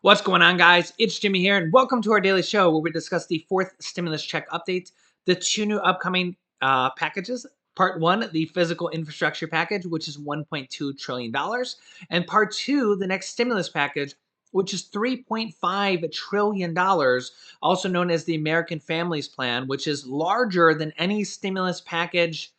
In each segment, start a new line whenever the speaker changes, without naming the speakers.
What's going on, guys? It's Jimmy here, and welcome to our daily show where we discuss the fourth stimulus check update, the two new upcoming packages. Part one, the physical infrastructure package, which is $1.2 trillion, and part two, the next stimulus package, which is $3.5 trillion, also known as the American Families Plan, which is larger than any stimulus package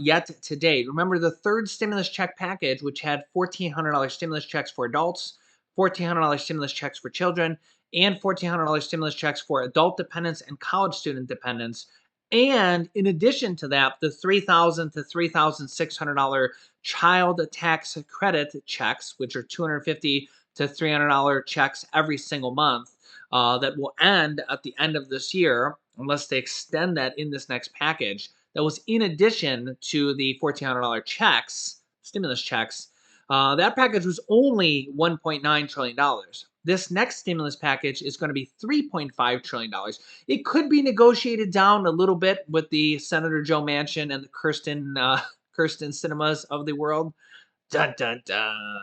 yet to date. Remember, the third stimulus check package, which had $1,400 stimulus checks for adults, $1,400 stimulus checks for children, and $1,400 stimulus checks for adult dependents and college student dependents. And in addition to that, the $3,000 to $3,600 child tax credit checks, which are $250 to $300 checks every single month, that will end at the end of this year, unless they extend that in this next package. That was in addition to the $1,400 checks, stimulus checks. That package was only $1.9 trillion. This next stimulus package is going to be $3.5 trillion. It could be negotiated down a little bit with the Senator Joe Manchin and the Kirsten Cinemas of the world. Dun dun dun.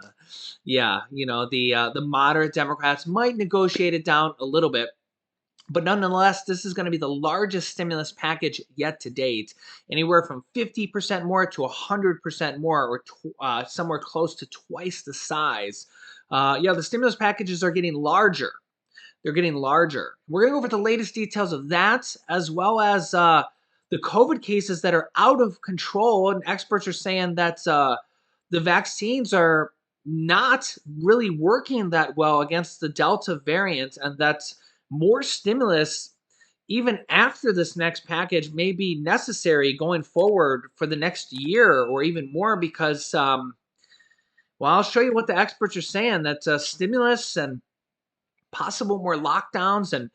Yeah, the moderate Democrats might negotiate it down a little bit. But nonetheless, this is going to be the largest stimulus package yet to date. Anywhere from 50% more to 100% more, or somewhere close to twice the size. The stimulus packages are getting larger. They're getting larger. We're going to go over the latest details of that, as well as the COVID cases that are out of control. And experts are saying that the vaccines are not really working that well against the Delta variant, and that's more stimulus, even after this next package, may be necessary going forward for the next year or even more because, I'll show you what the experts are saying, that stimulus and possible more lockdowns and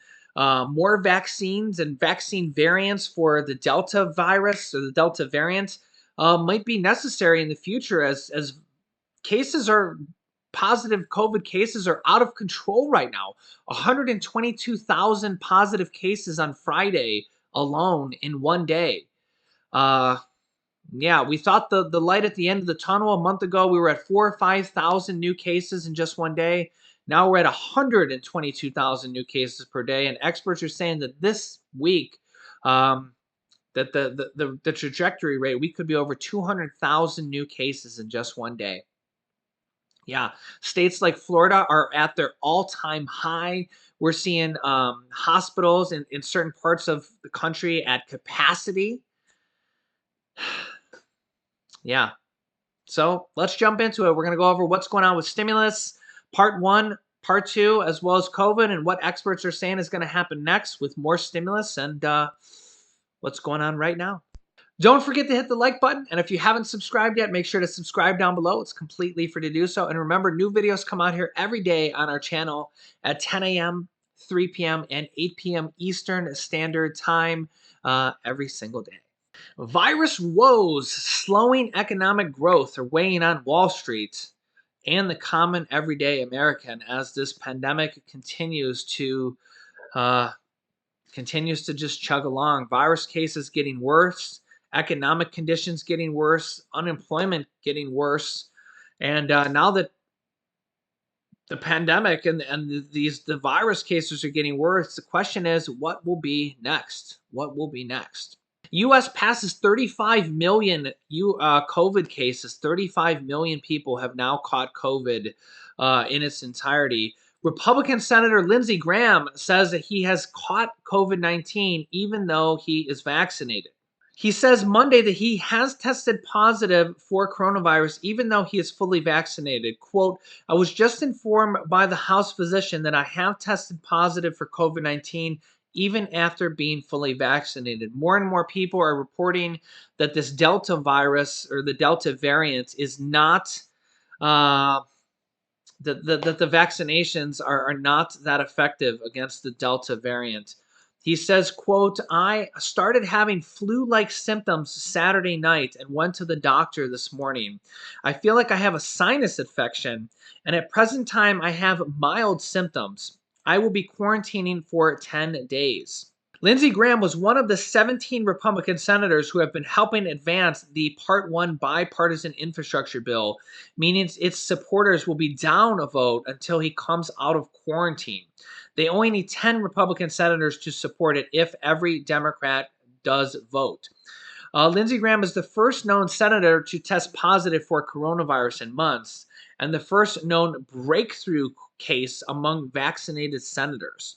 more vaccines and vaccine variants for the Delta virus or the Delta variant might be necessary in the future as positive COVID cases are out of control right now. 122,000 positive cases on Friday alone in one day. We thought the light at the end of the tunnel a month ago. We were at 4,000 or 5,000 new cases in just one day. Now we're at 122,000 new cases per day, and experts are saying that this week, that the trajectory rate, we could be over 200,000 new cases in just one day. Yeah, states like Florida are at their all-time high. We're seeing hospitals in certain parts of the country at capacity. Yeah. So let's jump into it. We're going to go over what's going on with stimulus, part one, part two, as well as COVID, and what experts are saying is going to happen next with more stimulus and what's going on right now. Don't forget to hit the like button, and if you haven't subscribed yet, make sure to subscribe down below. It's completely free to do so. And remember, new videos come out here every day on our channel at 10 a.m., 3 p.m., and 8 p.m. Eastern Standard Time every single day. Virus woes slowing economic growth are weighing on Wall Street and the common everyday American as this pandemic continues to just chug along. Virus cases getting worse, economic conditions getting worse, unemployment getting worse, and now that the pandemic and the virus cases are getting worse, the question is, what will be next? What will be next? U.S. passes 35 million COVID cases. 35 million people have now caught COVID in its entirety. Republican Senator Lindsey Graham says that he has caught COVID-19 even though he is vaccinated. He says Monday that he has tested positive for coronavirus even though he is fully vaccinated. Quote, "I was just informed by the House physician that I have tested positive for COVID-19 even after being fully vaccinated." More and more people are reporting that this Delta virus or the Delta variant is not that the vaccinations are not that effective against the Delta variant. He says, quote, "I started having flu-like symptoms Saturday night and went to the doctor this morning. I feel like I have a sinus infection, and at present time I have mild symptoms. I will be quarantining for 10 days. Lindsey Graham was one of the 17 Republican senators who have been helping advance the Part 1 bipartisan infrastructure bill, meaning its supporters will be down a vote until he comes out of quarantine. They only need 10 Republican senators to support it if every Democrat does vote. Lindsey Graham is the first known senator to test positive for coronavirus in months, and the first known breakthrough case among vaccinated senators.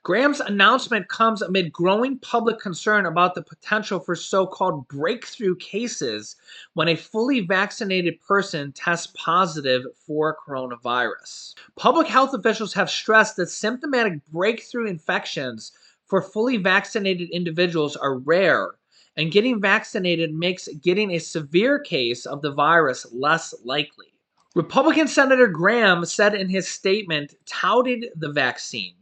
Graham's announcement comes amid growing public concern about the potential for so called breakthrough cases when a fully vaccinated person tests positive for coronavirus. Public health officials have stressed that symptomatic breakthrough infections for fully vaccinated individuals are rare, and getting vaccinated makes getting a severe case of the virus less likely. Republican Senator Graham said in his statement, touted the vaccine,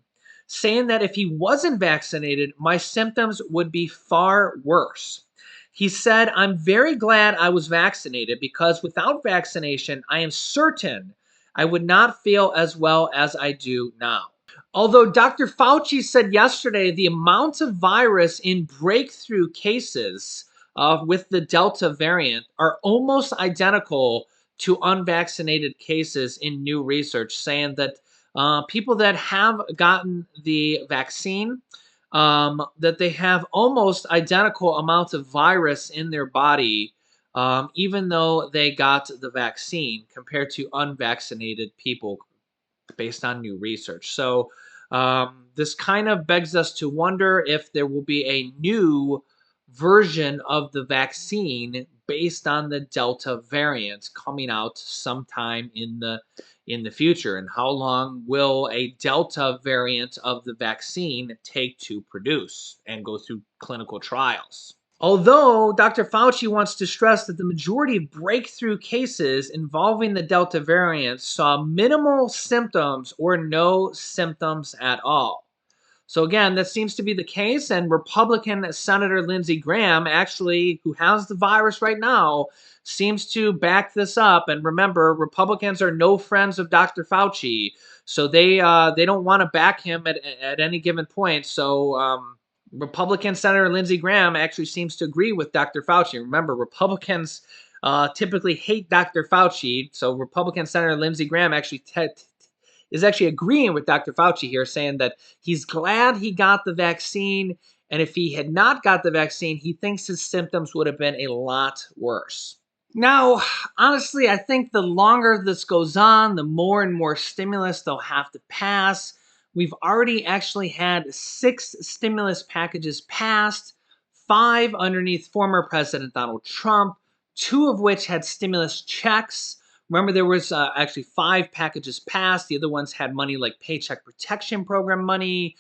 saying that if he wasn't vaccinated, my symptoms would be far worse. He said, I'm very glad I was vaccinated because without vaccination, I am certain I would not feel as well as I do now. Although Dr. Fauci said yesterday the amount of virus in breakthrough cases with the Delta variant are almost identical to unvaccinated cases in new research, saying that people that have gotten the vaccine, that they have almost identical amounts of virus in their body, even though they got the vaccine, compared to unvaccinated people based on new research. So this kind of begs us to wonder if there will be a new version of the vaccine based on the Delta variant coming out sometime in the future, and how long will a Delta variant of the vaccine take to produce and go through clinical trials. Although Dr. Fauci wants to stress that the majority of breakthrough cases involving the Delta variant saw minimal symptoms or no symptoms at all. So again, that seems to be the case, and Republican Senator Lindsey Graham, actually, who has the virus right now, seems to back this up. And remember, Republicans are no friends of Dr. Fauci, so they don't want to back him at any given point. So Republican Senator Lindsey Graham actually seems to agree with Dr. Fauci. Remember, Republicans typically hate Dr. Fauci, so Republican Senator Lindsey Graham actually is actually agreeing with Dr. Fauci here, saying that he's glad he got the vaccine, and if he had not got the vaccine, he thinks his symptoms would have been a lot worse. Now, honestly, I think the longer this goes on, the more and more stimulus they'll have to pass. We've already actually had 6 stimulus packages passed, 5 underneath former President Donald Trump, 2 of which had stimulus checks. Remember, there was actually 5 packages passed. The other ones had money like Paycheck Protection Program money,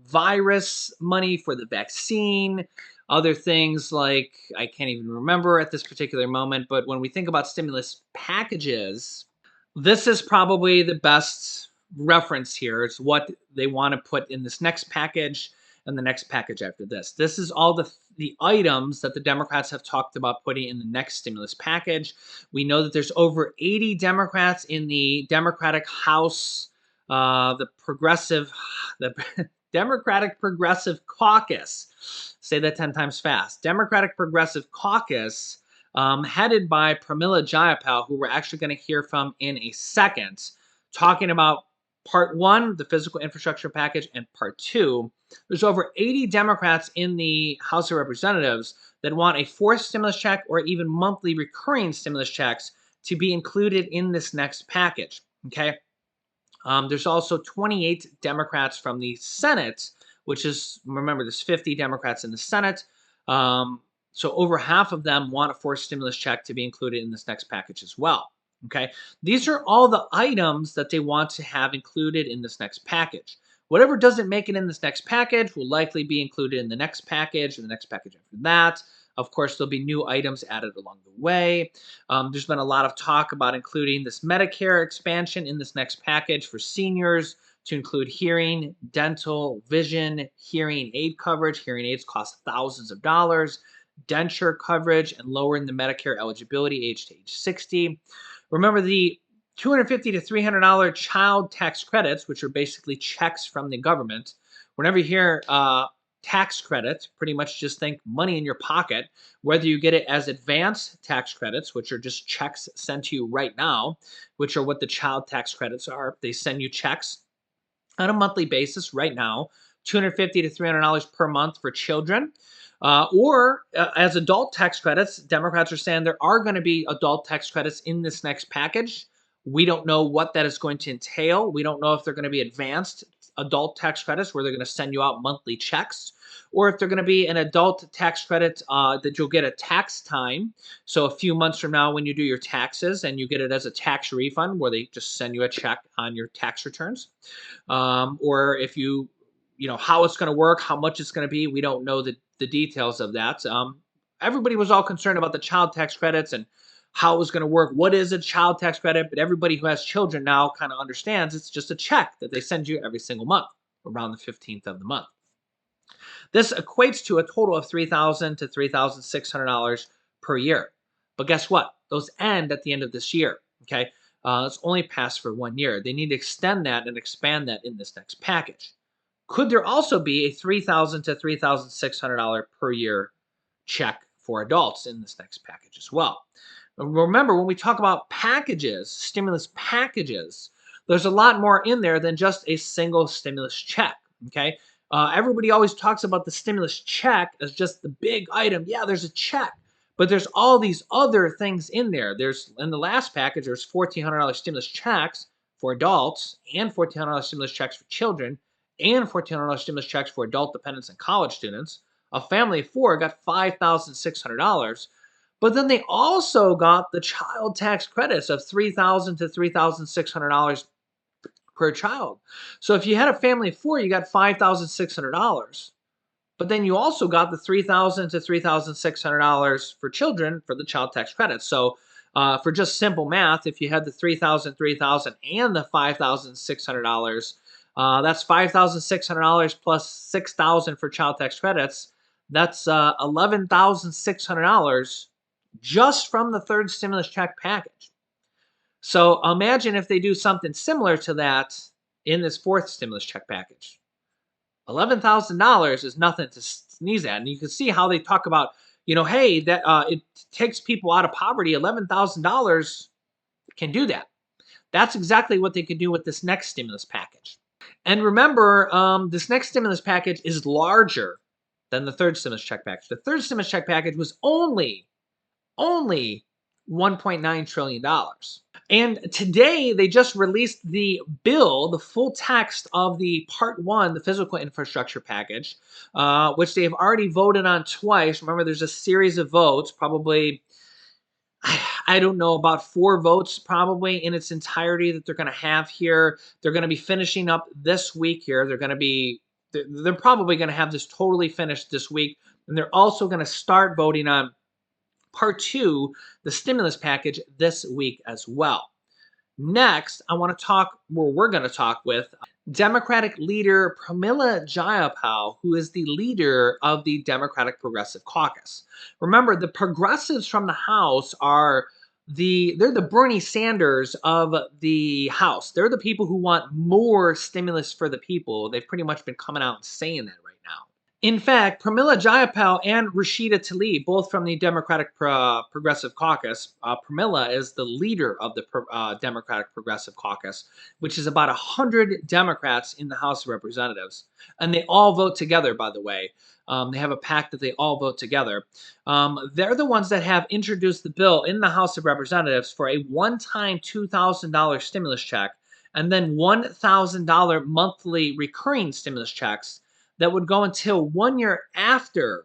virus money for the vaccine, other things like, I can't even remember at this particular moment, but when we think about stimulus packages, this is probably the best reference here. It's what they want to put in this next package and the next package after this. This is all the items that the Democrats have talked about putting in the next stimulus package. We know that there's over 80 Democrats in the Democratic House, the Democratic Progressive Caucus. Say that 10 times fast. Democratic Progressive Caucus, headed by Pramila Jayapal, who we're actually going to hear from in a second, talking about Part 1, the physical infrastructure package, and Part 2. There's over 80 Democrats in the House of Representatives that want a fourth stimulus check or even monthly recurring stimulus checks to be included in this next package. Okay. There's also 28 Democrats from the Senate, which is, remember, there's 50 Democrats in the Senate. So over half of them want a fourth stimulus check to be included in this next package as well. Okay, these are all the items that they want to have included in this next package. Whatever doesn't make it in this next package will likely be included in the next package and the next package after that. Of course, there'll be new items added along the way. There's been a lot of talk about including this Medicare expansion in this next package for seniors to include hearing, dental, vision, hearing aid coverage. Hearing aids cost thousands of dollars. Denture coverage and lowering the Medicare eligibility age to age 60. Remember the $250 to $300 child tax credits, which are basically checks from the government. Whenever you hear tax credit, pretty much just think money in your pocket, whether you get it as advance tax credits, which are just checks sent to you right now, which are what the child tax credits are. They send you checks on a monthly basis right now, $250 to $300 per month for children. Or as adult tax credits, Democrats are saying there are going to be adult tax credits in this next package. We don't know what that is going to entail. We don't know if they're going to be advanced adult tax credits where they're going to send you out monthly checks, or if they're going to be an adult tax credit that you'll get a tax time. So a few months from now when you do your taxes and you get it as a tax refund where they just send you a check on your tax returns. Or if how it's going to work, how much it's going to be. We don't know the details of that. Everybody was all concerned about the child tax credits and how it was going to work. What is a child tax credit? But everybody who has children now kind of understands it's just a check that they send you every single month around the 15th of the month. This equates to a total of $3,000 to $3,600 per year. But guess what? Those end at the end of this year. Okay, it's only passed for 1 year. They need to extend that and expand that in this next package. Could there also be a $3,000 to $3,600 per year check for adults in this next package as well? Remember, when we talk about packages, stimulus packages, there's a lot more in there than just a single stimulus check. Okay, everybody always talks about the stimulus check as just the big item. Yeah, there's a check, but there's all these other things in there. There's in the last package, there's $1,400 stimulus checks for adults and $1,400 stimulus checks for children and $1,400 stimulus checks for adult dependents and college students. A family of four got $5,600. But then they also got the child tax credits of $3,000 to $3,600 per child. So if you had a family of four, you got $5,600. But then you also got the $3,000 to $3,600 for children for the child tax credits. So for just simple math, if you had the $3,000, $3,000, and the $5,600, that's $5,600 plus $6,000 for child tax credits. That's $11,600 just from the third stimulus check package. So imagine if they do something similar to that in this fourth stimulus check package. $11,000 is nothing to sneeze at. And you can see how they talk about, hey, that it takes people out of poverty. $11,000 can do that. That's exactly what they could do with this next stimulus package. And remember, this next stimulus package is larger than the third stimulus check package. The third stimulus check package was only $1.9 trillion. And today they just released the bill, the full text of the Part 1, the physical infrastructure package, which they have already voted on twice. Remember, there's a series of votes, probably, I don't know, about 4 votes probably in its entirety that they're going to have here. They're going to be finishing up this week here. They're probably going to have this totally finished this week. And they're also going to start voting on Part 2, the stimulus package, this week as well. Next, we're going to talk with Democratic leader Pramila Jayapal, who is the leader of the Democratic Progressive Caucus. Remember, the progressives from the House they're the Bernie Sanders of the House. They're the people who want more stimulus for the people. They've pretty much been coming out and saying that right now. In fact, Pramila Jayapal and Rashida Tlaib, both from the Democratic Progressive Caucus, Pramila is the leader of the Democratic Progressive Caucus, which is about 100 Democrats in the House of Representatives. And they all vote together, by the way. They have a pact that they all vote together. They're the ones that have introduced the bill in the House of Representatives for a one-time $2,000 stimulus check and then $1,000 monthly recurring stimulus checks that would go until 1 year after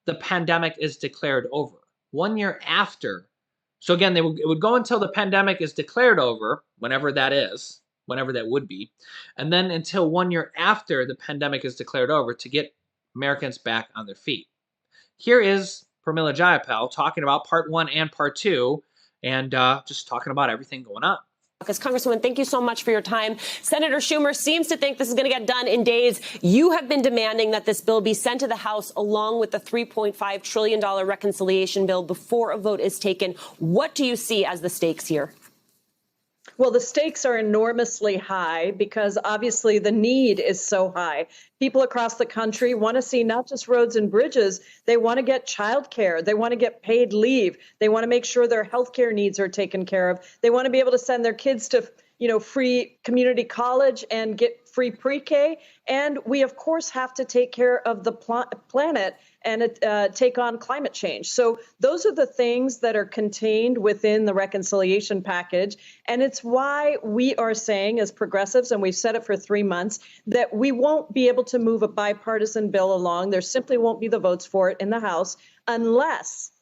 the pandemic is declared over. 1 year after. So again, it would go until the pandemic is declared over, whenever that is, whenever that would be, and then until 1 year after the pandemic is declared over to get Americans back on their feet. Here is Pramila Jayapal talking about Part 1 and Part 2 and just talking about everything going on.
Congresswoman, thank you so much for your time. Senator Schumer seems to think this is going to get done in days. You have been demanding that this bill be sent to the House along with the $3.5 trillion reconciliation bill before a vote is taken. What do you see as the stakes here?
Well, the stakes are enormously high because obviously the need is so high. People across the country want to see not just roads and bridges, they want to get childcare, they want to get paid leave, they want to make sure their healthcare needs are taken care of. They want to be able to send their kids to free community college and get free pre-K. And we, of course, have to take care of the planet and take on climate change. So those are the things that are contained within the reconciliation package. And it's why we are saying as progressives, and we've said it for 3 months, that we won't be able to move a bipartisan bill along. There simply won't be the votes for it in the House unless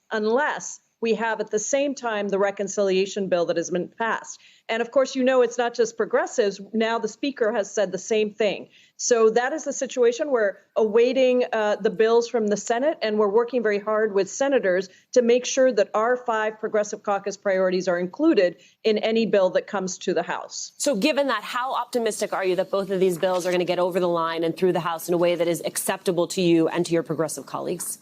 we have at the same time the reconciliation bill that has been passed. And of course, it's not just progressives. Now the speaker has said the same thing. So that is the situation. We're awaiting the bills from the Senate, and we're working very hard with senators to make sure that our 5 Progressive Caucus priorities are included in any bill that comes to the House.
So given that, how optimistic are you that both of these bills are going to get over the line and through the House in a way that is acceptable to you and to your progressive colleagues?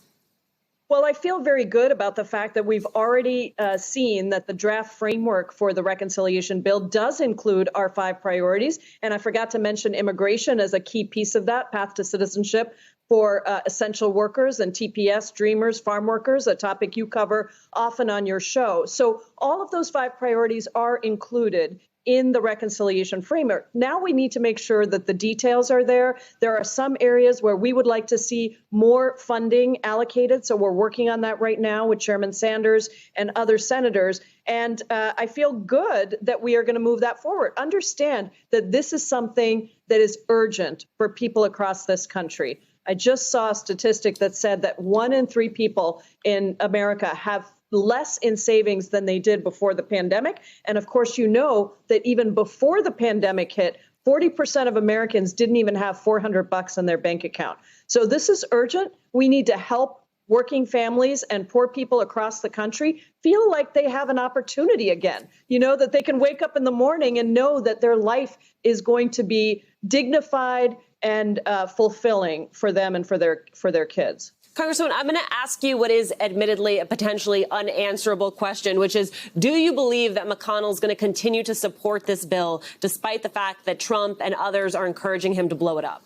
Well, I feel very good about the fact that we've already seen that the draft framework for the reconciliation bill does include our 5 priorities. And I forgot to mention immigration as a key piece of that, path to citizenship for essential workers and TPS, dreamers, farm workers, a topic you cover often on your show. So all of those 5 priorities are included in the reconciliation framework. Now we need to make sure that the details are there. There are some areas where we would like to see more funding allocated. So we're working on that right now with Chairman Sanders and other senators. And I feel good that we are going to move that forward. Understand that this is something that is urgent for people across this country. I just saw a statistic that said that 1 in 3 people in America have less in savings than they did before the pandemic. And of course, that even before the pandemic hit, 40% of Americans didn't even have $400 in their bank account. So this is urgent. We need to help working families and poor people across the country feel like they have an opportunity again, that they can wake up in the morning and know that their life is going to be dignified and fulfilling for them and for their kids.
Congresswoman, I'm going to ask you what is admittedly a potentially unanswerable question, which is, do you believe that McConnell is going to continue to support this bill despite the fact that Trump and others are encouraging him to blow it up?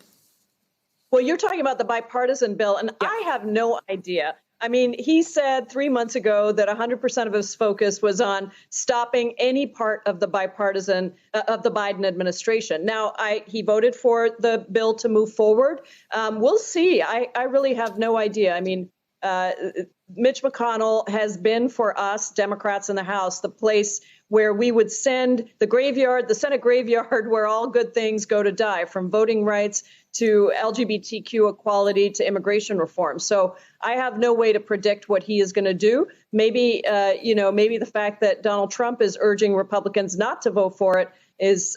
Well, you're talking about the bipartisan bill, and yeah. I have no idea. I mean, he said 3 months ago that 100% of his focus was on stopping any part of the bipartisan of the Biden administration. Now, he voted for the bill to move forward. We'll see. I really have no idea. I mean, Mitch McConnell has been for us Democrats in the House the place where we would send the Senate graveyard where all good things go to die, from voting rights to LGBTQ equality to immigration reform. So I have no way to predict what he is going to do. Maybe the fact that Donald Trump is urging Republicans not to vote for it is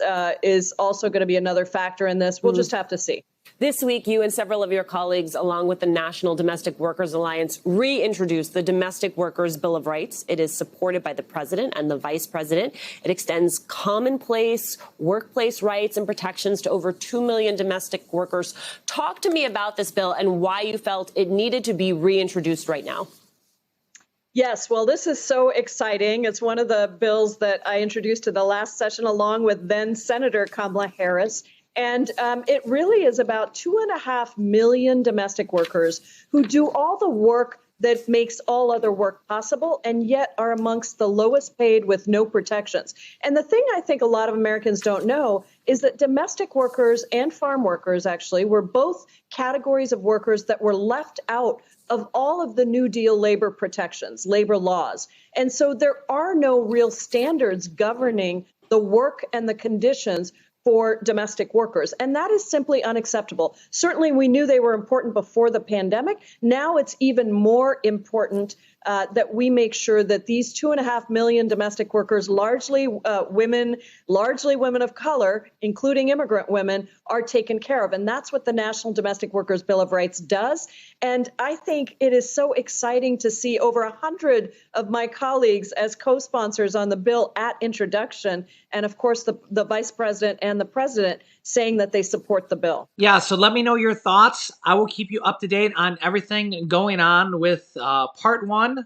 also going to be another factor in this. We'll just have to see.
This week, you and several of your colleagues, along with the National Domestic Workers Alliance, reintroduced the Domestic Workers Bill of Rights. It is supported by the president and the vice president. It extends commonplace workplace rights and protections to over 2 million domestic workers. Talk to me about this bill and why you felt it needed to be reintroduced right now.
Yes, well, this is so exciting. It's one of the bills that I introduced to the last session along with then Senator Kamala Harris. And it really is about 2.5 million domestic workers who do all the work that makes all other work possible and yet are amongst the lowest paid with no protections. And the thing I think a lot of Americans don't know is that domestic workers and farm workers actually were both categories of workers that were left out of all of the New Deal labor protections, labor laws. And so there are no real standards governing the work and the conditions for domestic workers. And that is simply unacceptable. Certainly, we knew they were important before the pandemic. Now it's even more important that we make sure that these 2.5 million domestic workers, largely women of color, including immigrant women, are taken care of. And that's what the National Domestic Workers Bill of Rights does. And I think it is so exciting to see over 100 of my colleagues as co-sponsors on the bill at introduction. And of course, the vice president and the president saying that they support the bill.
Yeah, so let me know your thoughts. I will keep you up to date on everything going on with part 1, the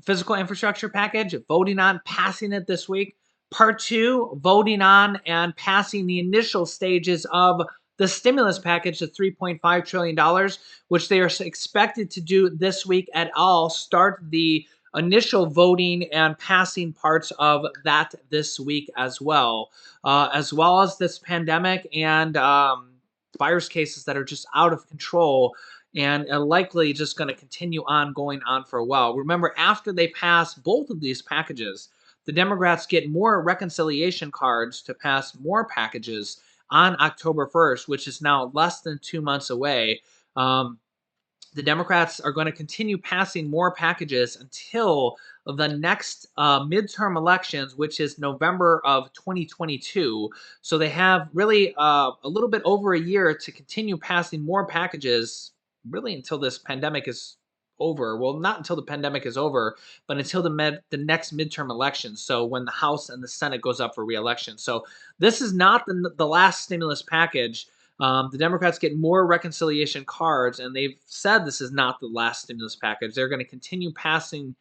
physical infrastructure package, voting on passing it this week. Part two, voting on and passing the initial stages of the stimulus package of $3.5 trillion, which they are expected to do this week at all, start the initial voting and passing parts of that this week as well as this pandemic and virus cases that are just out of control and likely just going to continue on going on for a while. Remember, after they pass both of these packages, the Democrats get more reconciliation cards to pass more packages on October 1st, which is now less than 2 months away. The Democrats are going to continue passing more packages until the next midterm elections, which is November of 2022. So they have really a little bit over a year to continue passing more packages, really until this pandemic is over. Well, not until the pandemic is over, but until the next midterm elections. So when the House and the Senate goes up for re-election. So this is not the last stimulus package. The Democrats get more reconciliation cards, and they've said this is not the last stimulus package. They're going to continue passing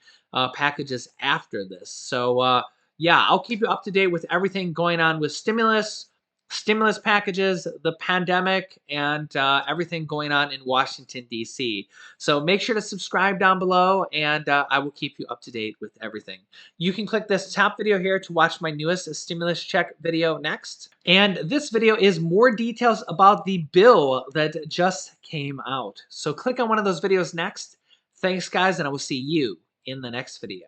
packages after this. So, yeah, I'll keep you up to date with everything going on with stimulus packages, the pandemic, and everything going on in Washington, D.C. So make sure to subscribe down below, and I will keep you up to date with everything. You can click this top video here to watch my newest stimulus check video next. And this video is more details about the bill that just came out. So click on one of those videos next. Thanks, guys, and I will see you in the next video.